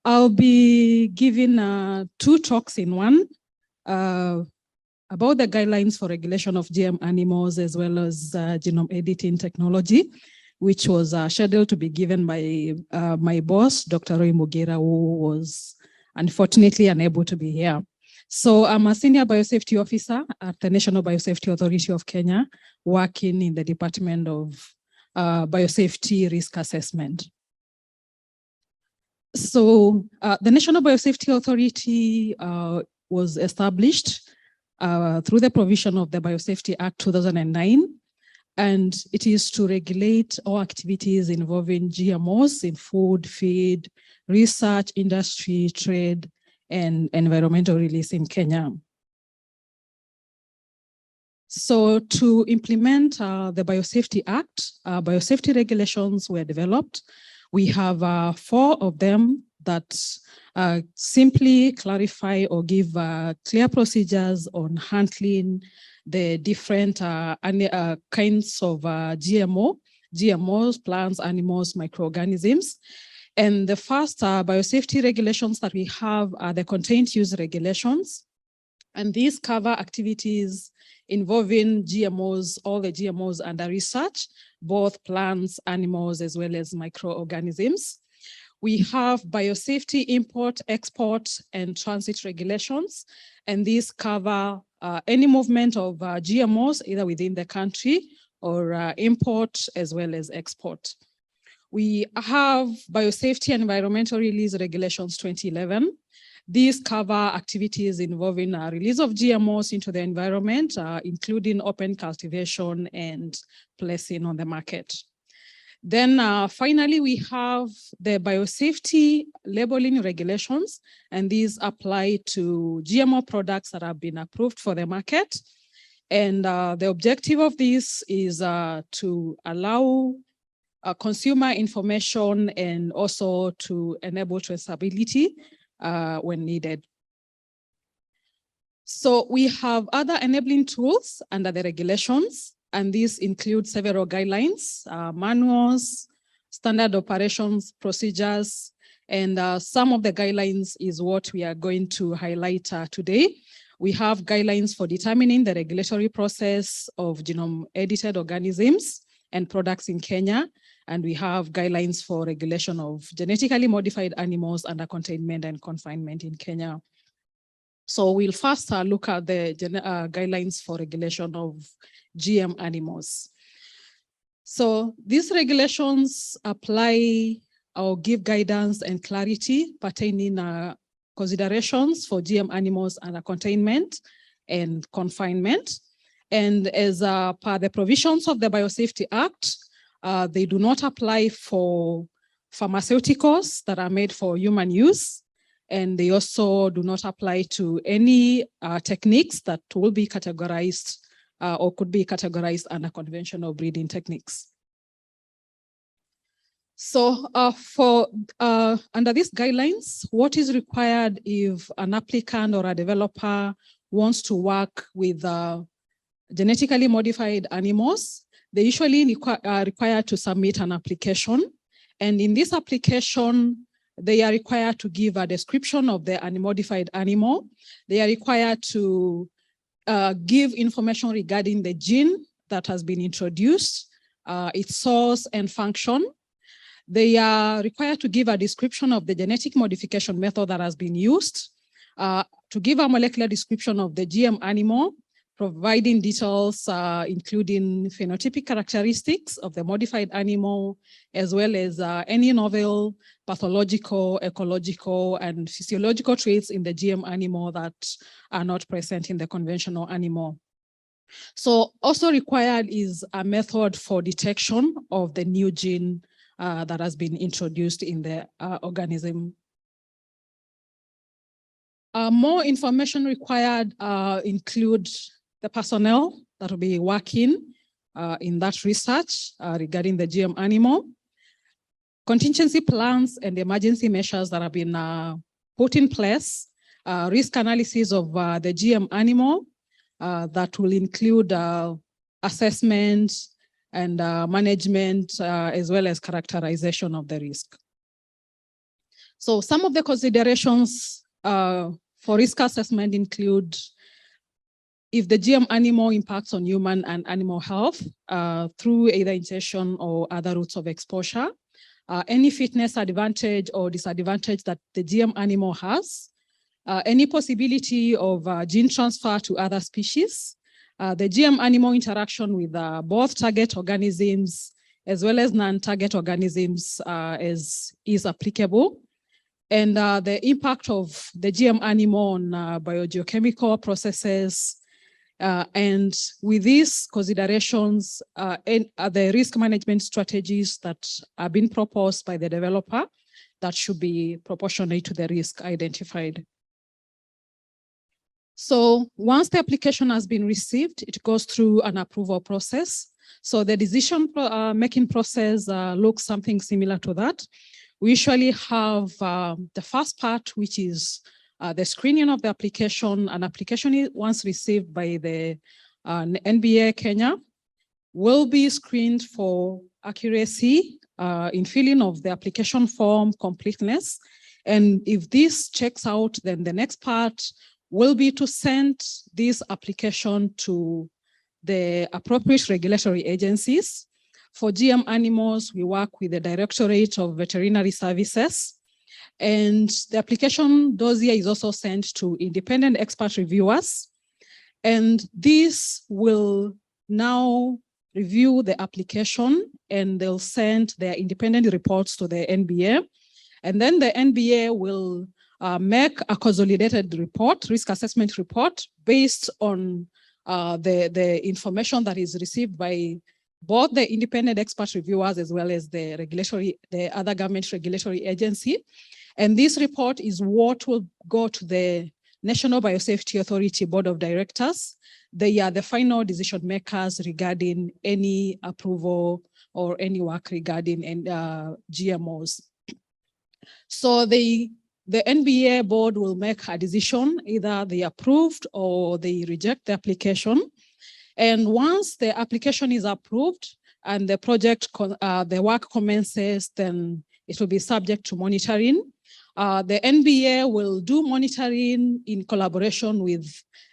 I'll be giving 2 talks in one about the guidelines for regulation of GM animals as well as genome editing technology, which was scheduled to be given by my boss, Dr. Roy Mugira, who was unfortunately unable to be here. So I'm a senior biosafety officer at the National Biosafety Authority of Kenya, working in the Department of Biosafety Risk Assessment. So the National Biosafety Authority was established through the provision of the Biosafety Act 2009, and it is to regulate all activities involving GMOs in food, feed, research, industry, trade, and environmental release in Kenya. So to implement the Biosafety Act, biosafety regulations were developed. We have 4 of them that simply clarify or give clear procedures on handling the different kinds of GMOs, plants, animals, microorganisms. And the first biosafety regulations that we have are the contained use regulations. And these cover activities involving GMOs, all the GMOs under research, both plants, animals, as well as microorganisms. We have biosafety import, export, and transit regulations. And these cover any movement of GMOs, either within the country or import as well as export. We have Biosafety and Environmental Release Regulations 2011. These cover activities involving release of GMOs into the environment, including open cultivation and placing on the market. Then finally, we have the Biosafety Labeling Regulations, and these apply to GMO products that have been approved for the market. And the objective of this is to allow consumer information and also to enable traceability when needed. So we have other enabling tools under the regulations, and these include several guidelines, manuals, standard operations procedures, and some of the guidelines is what we are going to highlight today. We have guidelines for determining the regulatory process of genome-edited organisms and products in Kenya, and we have guidelines for regulation of genetically modified animals under containment and confinement in Kenya. So we'll first look at the guidelines for regulation of GM animals. So these regulations apply or give guidance and clarity pertaining considerations for GM animals under containment and confinement. And as per the provisions of the Biosafety Act, they do not apply for pharmaceuticals that are made for human use. And they also do not apply to any techniques that will be categorized or could be categorized under conventional breeding techniques. So under these guidelines, what is required if an applicant or a developer wants to work with genetically modified animals? They usually are required to submit an application. And in this application, they are required to give a description of the modified animal. They are required to give information regarding the gene that has been introduced, its source and function. They are required to give a description of the genetic modification method that has been used, to give a molecular description of the GM animal, providing details including phenotypic characteristics of the modified animal, as well as any novel pathological, ecological, and physiological traits in the GM animal that are not present in the conventional animal. So also required is a method for detection of the new gene that has been introduced in the organism. More information required include the personnel that will be working in that research regarding the GM animal, contingency plans and emergency measures that have been put in place, risk analysis of the GM animal that will include assessment and management as well as characterization of the risk. So some of the considerations for risk assessment include if the GM animal impacts on human and animal health through either ingestion or other routes of exposure, any fitness advantage or disadvantage that the GM animal has, any possibility of gene transfer to other species, the GM animal interaction with both target organisms as well as non-target organisms is applicable, and the impact of the GM animal on biogeochemical processes. And with these considerations, the risk management strategies that are being proposed by the developer that should be proportionate to the risk identified. So once the application has been received, it goes through an approval process. So the decision making process looks something similar to that. We usually have the first part, which is the screening of the application. An application once received by the NBA Kenya will be screened for accuracy in filling of the application form, completeness. And if this checks out, then the next part will be to send this application to the appropriate regulatory agencies. For GM animals, we work with the Directorate of Veterinary Services. And the application dossier is also sent to independent expert reviewers. And this will now review the application and they'll send their independent reports to the NBA. And then the NBA will make a consolidated report, risk assessment report, based on the information that is received by both the independent expert reviewers as well as the other government regulatory agency. And this report is what will go to the National Biosafety Authority Board of Directors. They are the final decision makers regarding any approval or any work regarding GMOs. So the NBA board will make a decision, either they approved or they reject the application. And once the application is approved and the project, the work commences, then it will be subject to monitoring. The NBA will do monitoring in collaboration with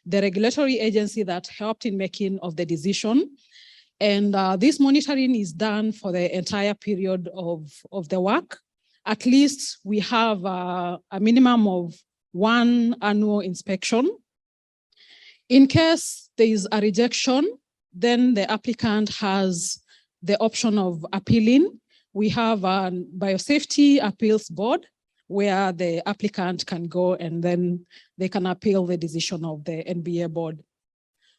the regulatory agency that helped in making of the decision. And this monitoring is done for the entire period of the work. At least we have a minimum of 1 annual inspection. In case there is a rejection, then the applicant has the option of appealing. We have a Biosafety Appeals Board where the applicant can go and then they can appeal the decision of the NBA board.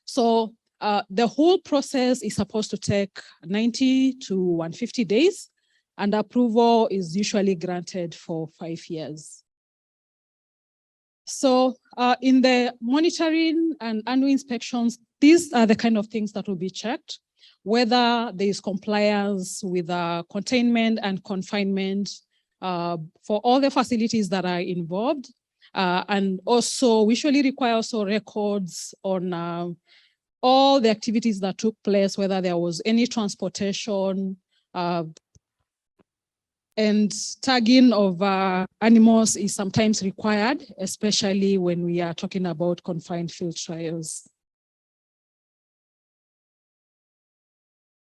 So the whole process is supposed to take 90 to 150 days, and approval is usually granted for 5 years. So in the monitoring and annual inspections, these are the kind of things that will be checked, whether there is compliance with containment and confinement for all the facilities that are involved. And also, we usually require also records on all the activities that took place, whether there was any transportation, and tagging of animals is sometimes required, especially when we are talking about confined field trials.